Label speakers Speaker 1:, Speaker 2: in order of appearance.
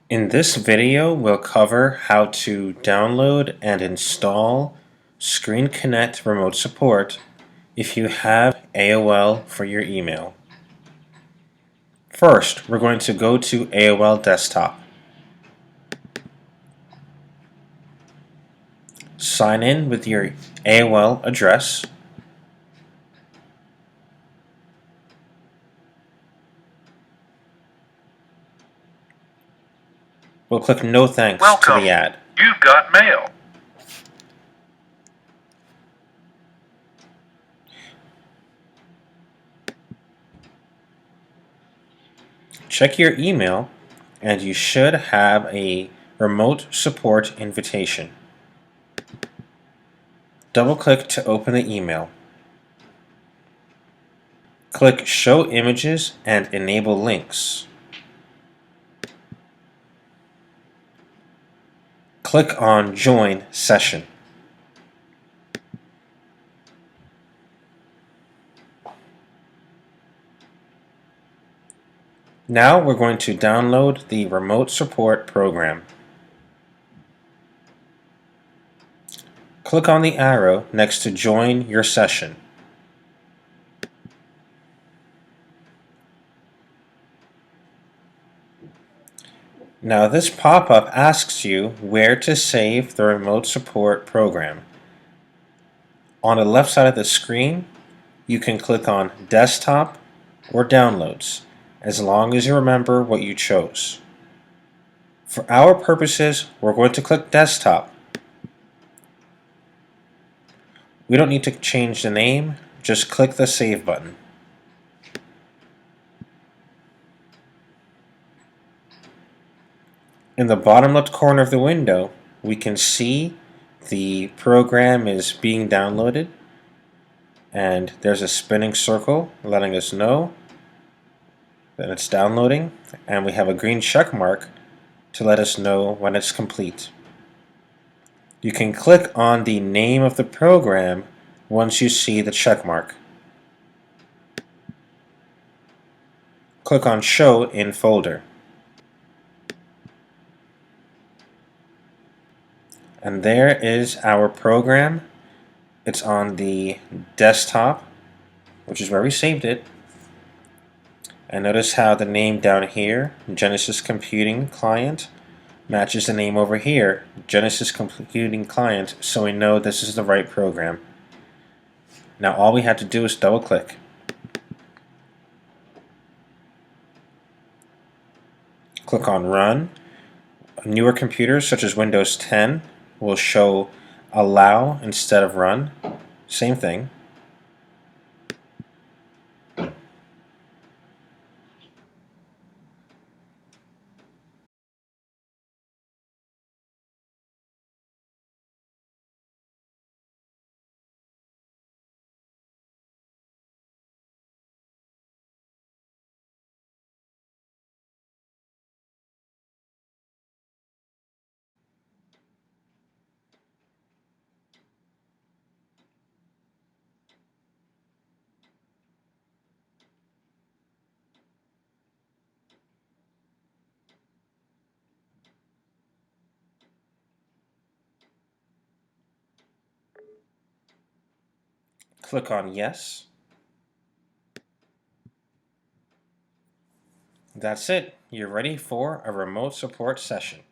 Speaker 1: In this video, we'll cover how to download and install ScreenConnect remote support if you have AOL for your email. First, we're going to go to AOL Desktop. Sign in with your AOL address. We'll click No Thanks to the ad.
Speaker 2: You've got mail.
Speaker 1: Check your email and you should have a remote support invitation. Double-click to open the email. Click Show Images and Enable Links. Click on Join Session. Now we're going to download the remote support program. Click on the arrow next to Join Your Session. Now this pop-up asks you where to save the remote support program. On the left side of the screen, you can click on Desktop or Downloads, as long as you remember what you chose. For our purposes, we're going to click Desktop. We don't need to change the name, just click the Save button. In the bottom left corner of the window, we can see the program is being downloaded, and there's a spinning circle letting us know that it's downloading, and we have a green check mark to let us know when it's complete. You can click on the name of the program once you see the check mark. Click on Show in Folder. And there is our program. It's on the desktop, which is where we saved it. And notice how the name down here, Genesis Computing Client, matches the name over here, Genesis Computing Client, so we know this is the right program. Now all we have to do is double click. Click on Run. Newer computers such as Windows 10 will show Allow instead of Run. Same thing. Click on Yes. That's it. You're ready for a remote support session.